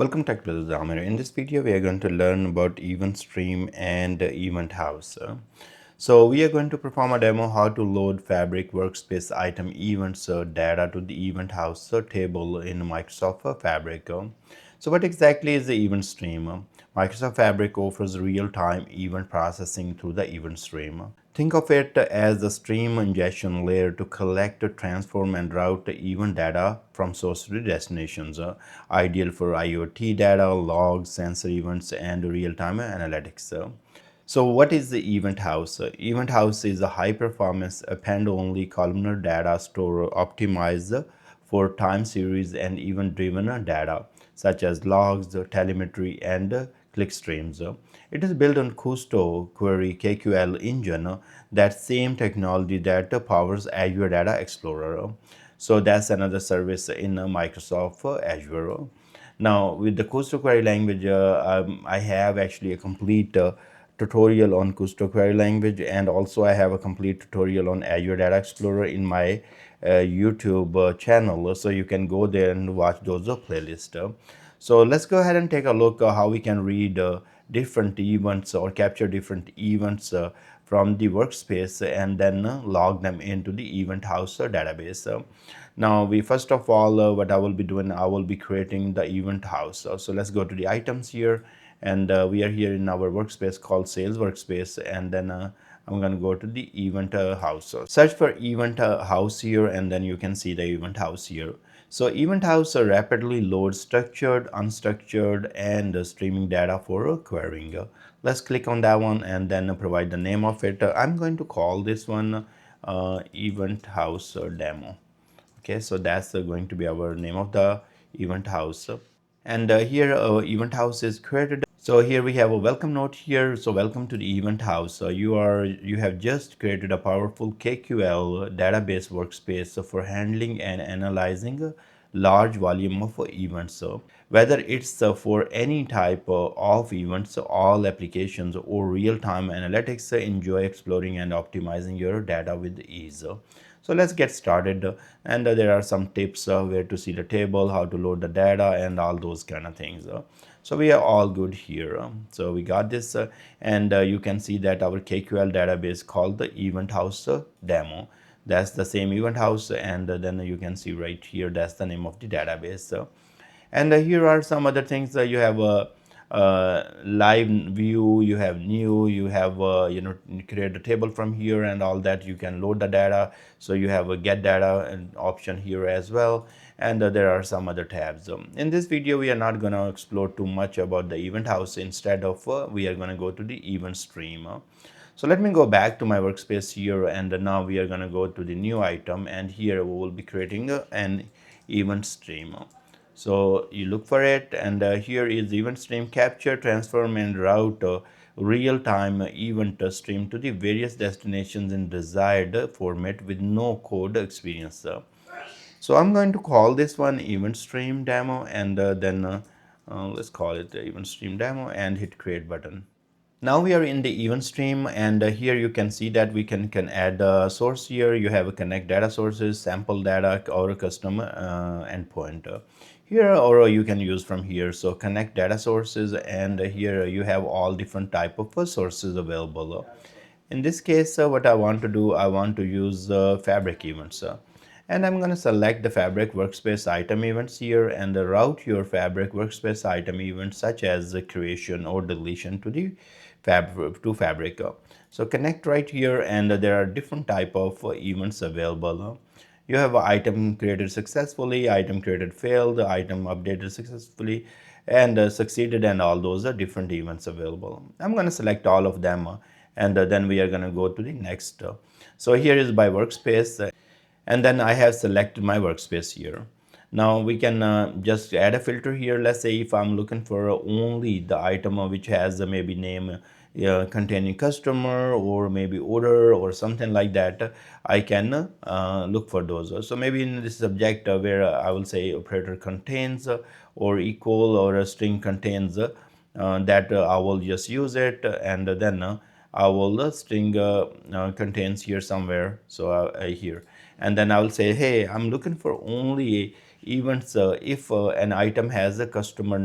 Welcome to TechBrothersIT. In this video, we are going to learn about event stream and Eventhouse. So we are going to perform a demo how to load Fabric Workspace Item events data to the Eventhouse table in Microsoft Fabric. So what exactly is the event stream? Microsoft Fabric offers real-time event processing through the event stream. Think of it as the stream ingestion layer to collect, transform, and route event data from source to destinations, ideal for IoT data, logs, sensor events, and real-time analytics. So what is the Eventhouse? Eventhouse is a high-performance append-only columnar data store optimized for time series and event-driven data, such as logs, telemetry, and click streams. It is built on Kusto Query KQL engine, that same technology that powers Azure Data Explorer. So that's another service in Microsoft Azure. Now, with the Kusto query language, I have actually a complete tutorial on Kusto query language, and also I have a complete tutorial on Azure Data Explorer in my YouTube channel. So you can go there and watch those playlists. So let's go ahead and take a look how we can read different events or capture different events from the workspace and then log them into the Eventhouse database. Now, we first of all, what I will be doing, I will be creating the Eventhouse. So let's go to the items here, and we are here in our workspace called Sales Workspace, and then I'm going to go to the Eventhouse. Search for Eventhouse here, and then you can see the Eventhouse here. So Eventhouse rapidly loads structured, unstructured, and streaming data for querying. Let's click on that one and then provide the name of it. I'm going to call this one Eventhouse demo. Okay, so that's going to be our name of the Eventhouse. And here Eventhouse is created. So here we have a welcome note here. So welcome to the Eventhouse. You have just created a powerful KQL database workspace for handling and analyzing a large volume of events. So whether it's for any type of events, all applications, or real-time analytics, enjoy exploring and optimizing your data with ease. So let's get started, and there are some tips where to see the table, how to load the data, and all those kind of things. So we are all good here. So we got this, and you can see that our KQL database called the Eventhouse demo. That's the same Eventhouse, and then you can see right here, that's the name of the database. And here are some other things. You have a live view, you have new, you have create a table from here and all that. You can load the data, so you have a get data option here as well, and there are some other tabs. In this video, we are not going to explore too much about the Eventhouse. Instead of we are going to go to the event stream. So let me go back to my workspace here, and now we are going to go to the new item, and here we will be creating an event stream. So you look for it, and here is event stream: capture, transform, and route real-time event stream to the various destinations in desired format with no code experience. So I'm going to call this one event stream demo, and then let's call it the event stream demo and hit create button. Now we are in the event stream, and here you can see that we can add a source here. You have a connect data sources, sample data, or a custom endpoint here, or you can use from here. So connect data sources, and here you have all different type of sources available. In this case, what I want to do, I want to use Fabric events. And I'm going to select the Fabric Workspace Item events here, and route your Fabric Workspace Item events such as the creation or deletion to the Fabric. So connect right here, and there are different type of events available. You have an item created successfully, item created failed, item updated successfully, and succeeded, and all those are different events available. I'm going to select all of them, and then we are going to go to the next. So here is my workspace, and then I have selected my workspace here. Now we can just add a filter here. Let's say if I'm looking for only the item which has maybe name containing customer, or maybe order, or something like that, I can look for those. So maybe in this subject where I will say operator contains or equal, or a string contains, that I will just use it, and then I will string contains here somewhere. So here, and then I will say, hey, I'm looking for only events if an item has a customer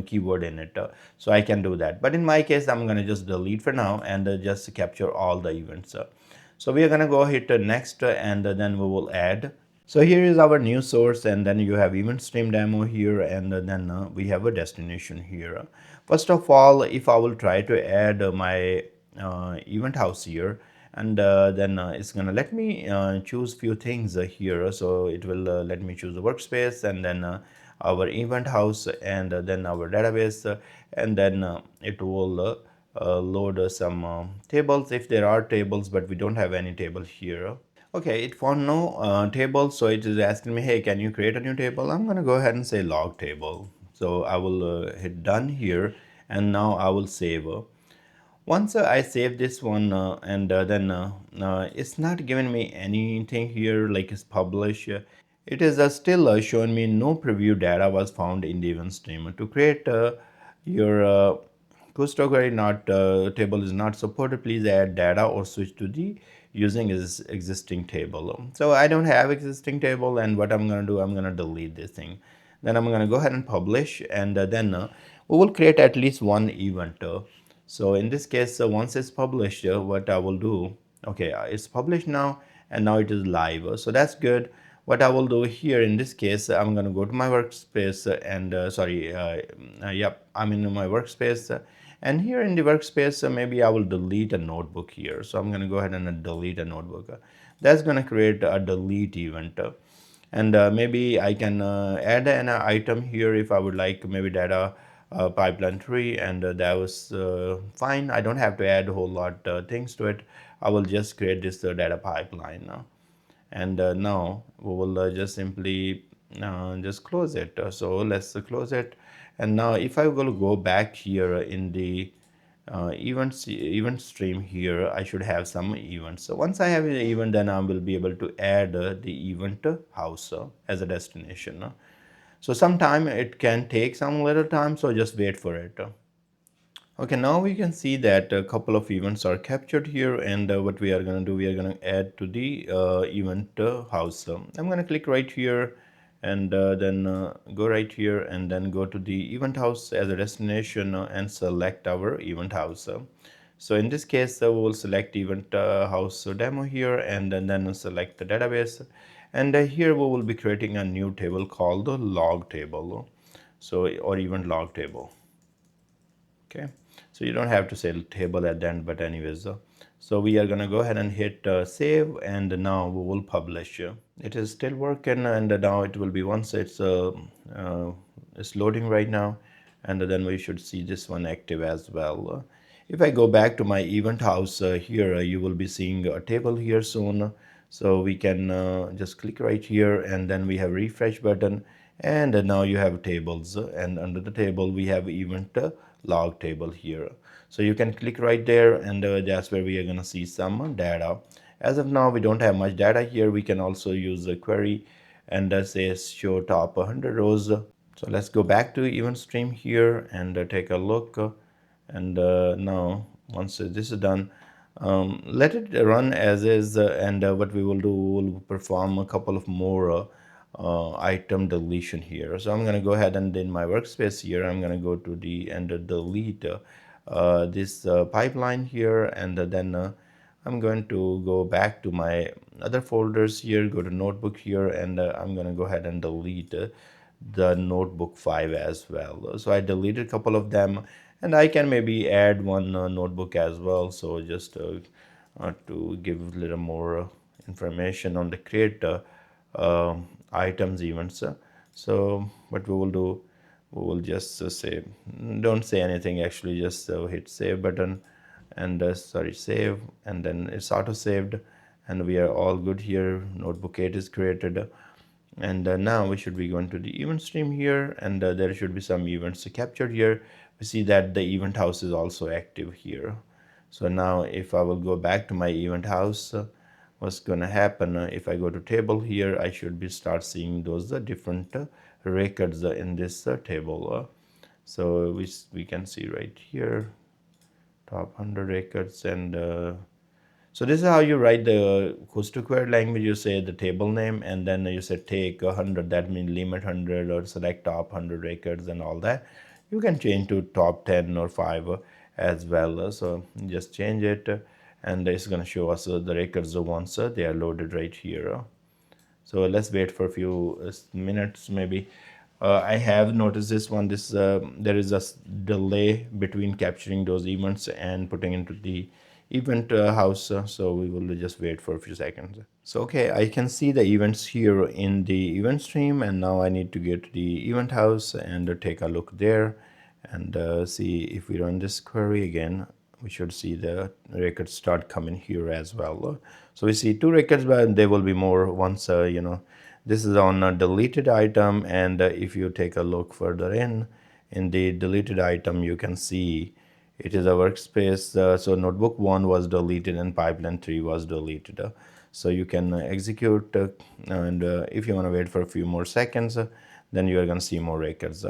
keyword in it. So I can do that, but in my case I'm going to just delete for now and just capture all the events. So we are going to go hit next and then we will add. So here is our new source, and then you have event stream demo here, and then we have a destination here. First of all, if I will try to add my event house here, and then it's gonna let me choose few things here. So it will let me choose the workspace, and then our event house, and then our database, and then it will load some tables if there are tables, but we don't have any table here. Okay, it found no table, so it is asking me, hey, can you create a new table? I'm going to go ahead and say log table. So I will hit done here, and now I will save. Once I save this one, and then it's not giving me anything here like it's publish. It is still showing me no preview data was found in the event stream. To create your Coastal query not table is not supported, please add data or switch to the using is existing table. So I don't have existing table, and what I'm going to do, I'm going to delete this thing. Then I'm going to go ahead and publish, and then we will create at least one event. So in this case, once it's published, what I will do, okay, it's published now, and now it is live. So that's good. What I will do here in this case, I'm going to go to my workspace and yep, I'm in my workspace. And here in the workspace, maybe I will delete a notebook here. So I'm going to go ahead and delete a notebook. That's going to create a delete event. And maybe I can add an item here if I would like, maybe data pipeline tree, and that was fine. I don't have to add a whole lot things to it. I will just create this data pipeline now. And now we will just simply just close it. So let's close it. And now if I will go back here in the event stream here, I should have some events. So once I have an event, then I will be able to add the event house as a destination. So sometime it can take some little time, so just wait for it. Okay, now we can see that a couple of events are captured here, and what we are going to do, we are going to add to the event house. I'm going to click right here, and then go right here, and then go to the event house as a destination and select our event house. So in this case, we will select event house demo here, and then select the database, and here we will be creating a new table called the log table, so or event log table. Okay, so you don't have to say table at the end, but anyways, so we are gonna go ahead and hit save, and now we will publish. It is still working, and now it will be, once it's loading right now, and then we should see this one active as well. If I go back to my event house here, you will be seeing a table here soon. So we can just click right here, and then we have refresh button, and now you have tables, and under the table we have event log table here. So you can click right there, and that's where we are going to see some data. As of now, we don't have much data here. We can also use a query and say show top 100 rows. So let's go back to event stream here and take a look. And now once this is done, let it run as is, and what we will do, we will perform a couple of more item deletion here. So I'm going to go ahead, and in my workspace here, I'm going to go to the and delete this pipeline here, and then I'm going to go back to my other folders here, go to notebook here, and I'm going to go ahead and delete the notebook 5 as well. So I deleted a couple of them, and I can maybe add one notebook as well. So just to give a little more information on the create items events. So what we will do, we will just say, don't say anything actually, just hit save button, and save, and then it's auto saved, and we are all good here. Notebook 8 is created, and now we should be going to the event stream here, and there should be some events captured here. We see that the event house is also active here. So now if I will go back to my event house, what's going to happen, if I go to table here, I should be start seeing those different records in this table. So we can see right here top 100 records, and So this is how you write the host to query language. You say the table name, and then you say take 100, that means limit 100, or select top 100 records and all that. You can change to top 10 or 5 as well. So just change it, and it's going to show us the records once they are loaded right here. So let's wait for a few minutes maybe. I have noticed this one, there is a delay between capturing those events and putting into the event house, so we will just wait for a few seconds. So okay, I can see the events here in the event stream, and now I need to get to the event house and take a look there, and see if we run this query again. We should see the records start coming here as well. So we see 2 records, but there will be more once this is on a deleted item. And if you take a look further in the deleted item, you can see it is a workspace. So notebook 1 was deleted and pipeline 3 was deleted. So you can execute, and if you want to wait for a few more seconds, then you are going to see more records.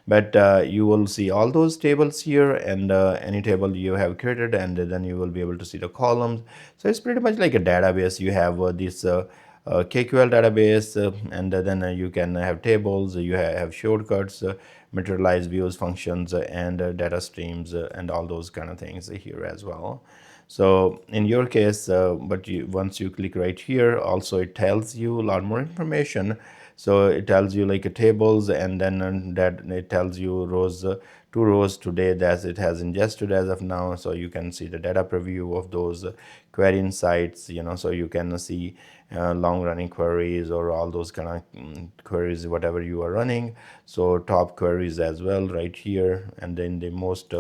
But you will see all those tables here, and any table you have created, and then you will be able to see the columns. So it's pretty much like a database. You have this KQL database, and then you can have tables, you have shortcuts, materialized views, functions, and data streams, and all those kind of things here as well. So in your case, once you click right here, also it tells you a lot more information. So it tells you like tables, and then that it tells you rows, 2 rows today that it has ingested as of now. So you can see the data preview of those query insights, so you can see long running queries or all those kind of queries, whatever you are running. So top queries as well right here, and then the most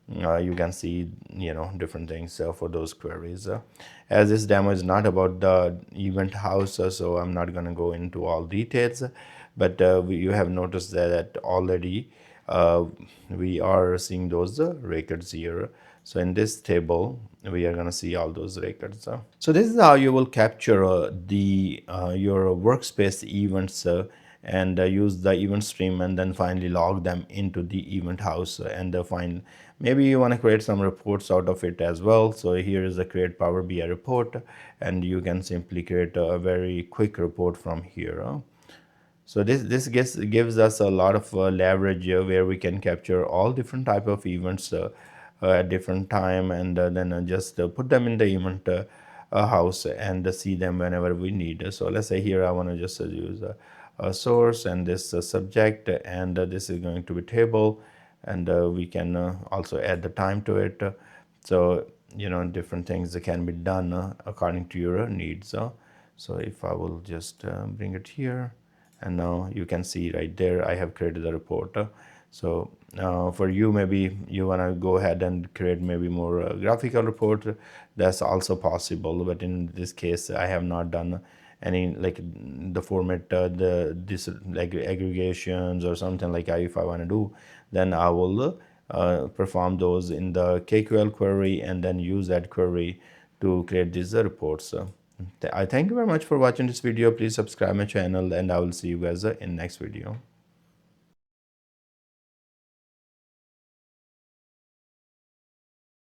you can see different things for those queries. As this demo is not about the event house, so I'm not going to go into all details, but you have noticed that already we are seeing those records here. So in this table, we are going to see all those records. So this is how you will capture the your workspace events, and use the event stream, and then finally log them into the event house, and find, maybe you want to create some reports out of it as well. So here is the create Power BI report, and you can simply create a very quick report from here. So this gives us a lot of leverage where we can capture all different type of events at different time, and then just put them in the event house, and see them whenever we need. So let's say here I want to just use a source, and this subject, and this is going to be table, and we can also add the time to it. So different things that can be done according to your needs. So if I will just bring it here, and now you can see right there I have created a report. So for you, maybe you want to go ahead and create maybe more graphical report. That's also possible, but in this case I have not done any like the format, this like aggregations or something like that. If I want to do, then I will perform those in the KQL query, and then use that query to create these reports. I thank you very much for watching this video. Please subscribe my channel, and I will see you guys in next video.